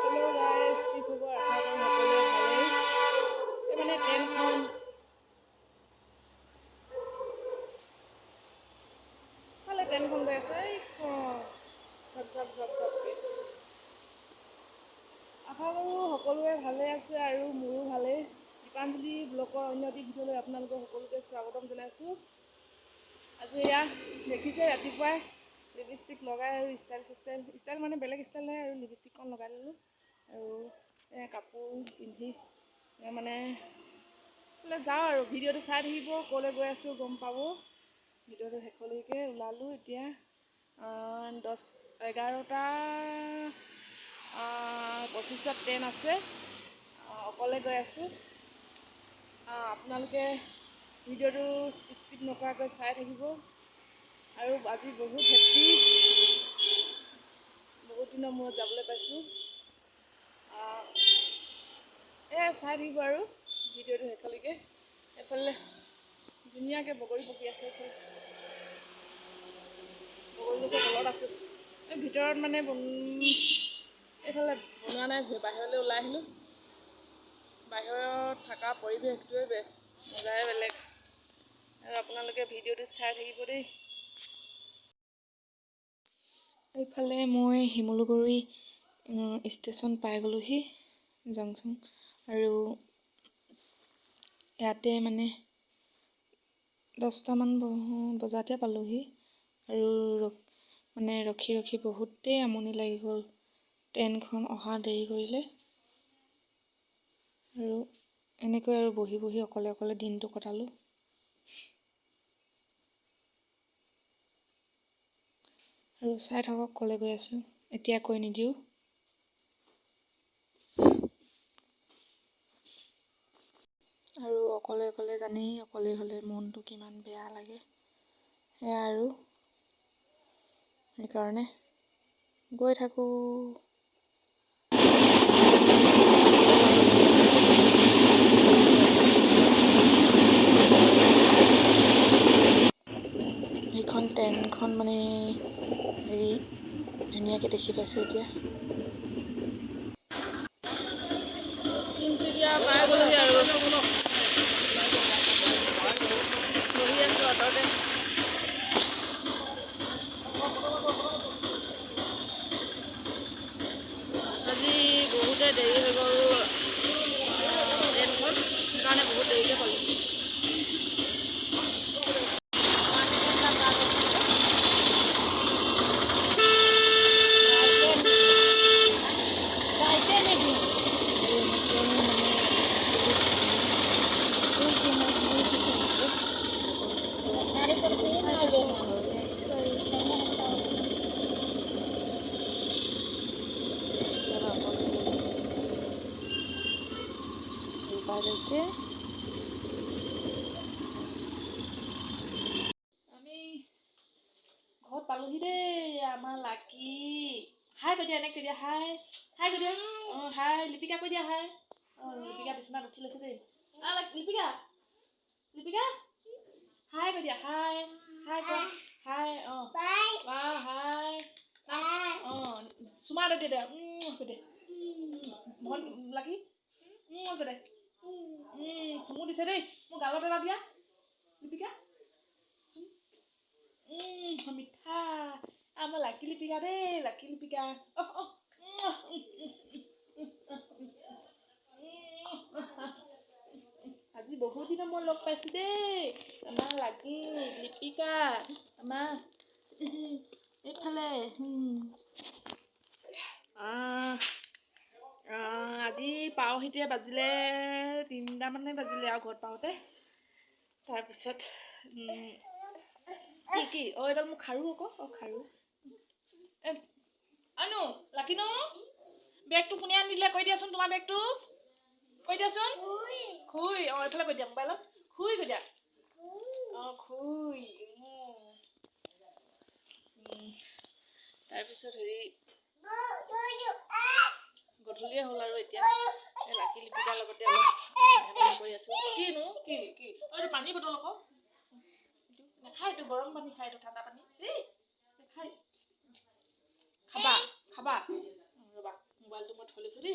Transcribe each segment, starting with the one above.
Hello guys की खबर आशा करो সকলোৱে ভালেই এই মানে ট্ৰেইনখন ফালে ট্ৰেইনখন গৈ আছে ঝপ ঝপ ঝপ ঝপকৈ আশা কৰো সকলোৱে ভালে আছে আৰু মোৰো ভালেই দীপাঞ্জলি ব্লগৰ অন্য এটি ভিডিঅ'লৈ আপোনালোকক সকলোকে স্বাগতম জনাইছোঁ। আজি এয়া দেখিছে ৰাতিপুৱাই লিপষ্টিক লগাই আৰু ষ্টাইল মানে বেলেগ ষ্টাইল নাই আৰু লিপষ্টিকখন লগাই ল'লোঁ আৰু কাপোৰ পিন্ধি মানে যাওঁ আৰু ভিডিঅ'টো চাই থাকিব ক'লৈ গৈ আছোঁ গম পাব। ভিডিঅ'টো শেষলৈকে ওলালোঁ। এতিয়া 11:25 ট্ৰেইন আছে। অকলে গৈ আছোঁ। আপোনালোকে ভিডিঅ'টো স্কিপ নকৰাকৈ চাই থাকিব আৰু আজি বহুত হেপী, বহুত দিনৰ মূৰত যাবলৈ পাইছোঁ। চাই থাকিব আৰু ভিডিঅ'টো শেষলৈকে। এইফালে ধুনীয়াকৈ বগৰী পকি আছে। বগৰী গছৰ তলত আছোঁ। এই ভিতৰত মানে এইফালে বনোৱা নাই, বাহিৰলৈ ওলাই আহিলোঁ। বাহিৰত থকা পৰিৱেশটোৱে মজাই বেলেগ আৰু আপোনালোকে ভিডিঅ'টো চাই থাকিব দেই। এইফালে মই শিমলুগুৰি ষ্টেচন পাই গ'লোহি, জংচন, আৰু ইয়াতে মানে 10টামান বজাতে পালোহি আৰু মানে ৰখি বহুতেই আমনি লাগি গ'ল। ট্ৰেইনখন অহা দেৰি কৰিলে আৰু এনেকৈ আৰু বহি অকলে দিনটো কটালোঁ। আৰু চাই থাকক ক'লৈ গৈ আছোঁ, এতিয়া কৈ নিদিওঁ। আৰু অকলে জানি অকলে হ'লে মনটো কিমান বেয়া লাগে, সেয়া আৰু সেইকাৰণে গৈ থাকোঁ। সেইখন ট্ৰেইনখন মানে ধুনীয়াকৈ দেখি পাইছোঁ এতিয়া। তিনিচুকীয়া পাই গ'লোহি আৰু বহি আছোঁ অট'তে। আজি বহুতে দেৰি হৈ গ'ল ট্ৰেইনখন, সেইকাৰণে বহুত দেৰিকৈ পালোঁ। আমি ঘৰত পালোহি দেই। আমাৰ লাকি হাই কৈ দিয়া, এনেকৈ কৈ দিয়া, হাই কৈ দিয়া। হাই লিপিকা কৈ দিয়া, হাই। লিপিকা বিচনাত উঠি লৈছে দেই। লিপিকা হাই কৈ দিয়া, হাই কোৱা, হাই। হাই চুমা দে দে কৈ দে লাকি কৈ দে। চুমু দিছে দেই, মোৰ গালত এটা দিয়া লিপিকা। মিঠা আমাৰ লাকি লিপিকা দেই, লাকি লিপিকা। আজি বহুত দিনৰ মই লগ পাইছোঁ দেই আমাৰ লাকি লিপিকা। আমাৰ এইফালে আজি পাওঁহিতে বাজিলে 3টামানে বাজিলে আৰু ঘৰত পাওঁতে। তাৰপিছত কি এইডাল মোৰ খাৰু আকৌ। খাৰু আনো লাকিনো বেগটো কোনে আনিলে কৈ দিয়াচোন। তোমাৰ বেগটো কৈ দিয়াচোন। খুই এইফালে কৈ দিয়া, মোবাইলত খুই কৈ দিয়া। খুই। তাৰপিছত গধূলিয়ে হ'ল আৰু এতিয়া লাকি লিপিকাৰ লগতে অলপ ধেমালি কৰি আছোঁ। কিনো কি পানী বটল আকৌ নাখায়, এইটো গৰম পানী খায়, এইটো ঠাণ্ডা পানী দেই নাখায়। খাবা ৰ'বা, মোবাইলটো মই থৈ লৈছোঁ দেই।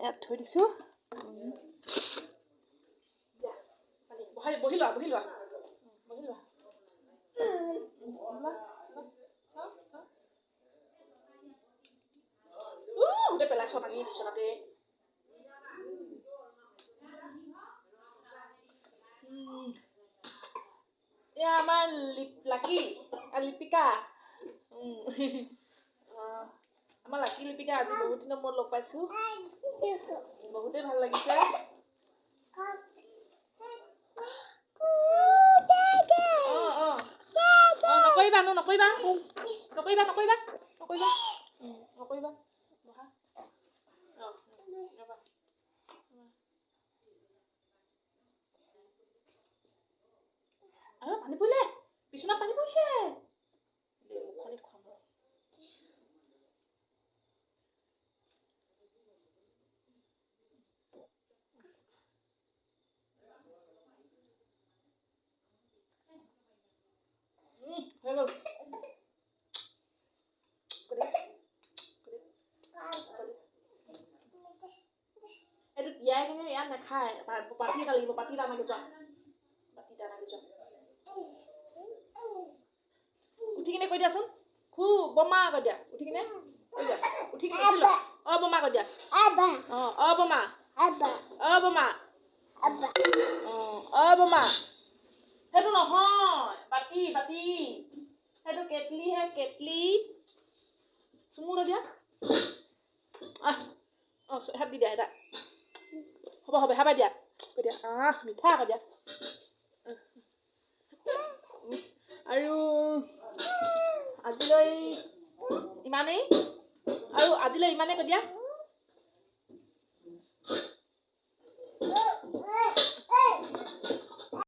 ইয়াত থৈ দিছোঁ। বহি লোৱা গোটেই পেলাইছ পানী বিচনাতে। এয়া আমাৰ লাকি আৰু লিপিকা। আমাৰ লাকি লিপিকা আজি বহুত দিনৰ মূৰত লগ পাইছোঁ, বহুতেই ভাল লাগিছে। নকৰিবা বহা। পানী পৰিলে, বিচনাত পানী পৰিছে। মুখখনি খুৱাম ৰ। হৈ গ'ল। এইটো তিয়াই কিনে ইয়াত নাখায়, পাতি এটা লাগিব, পাতি এটা আনাগে যোৱা। উঠি কিনে কৈ দিয়াচোন, বমা কৈ দিয়া। উঠি কিনে কৈ দিয়া, উঠি লোৱা। বমা কৈ দিয়া। বমা। বমা। বমা। সেইটো নহয়, বাতি। সেইটো কেটলিহে, কেটলি। চুমু লৈ দিয়া। হাত দি দিয়া এটা। হ'ব হাবাই দিয়া। কৈ দিয়া মিঠা কৈ দিয়া। আৰু আজিলৈ ইমানেই কৈ দিয়া।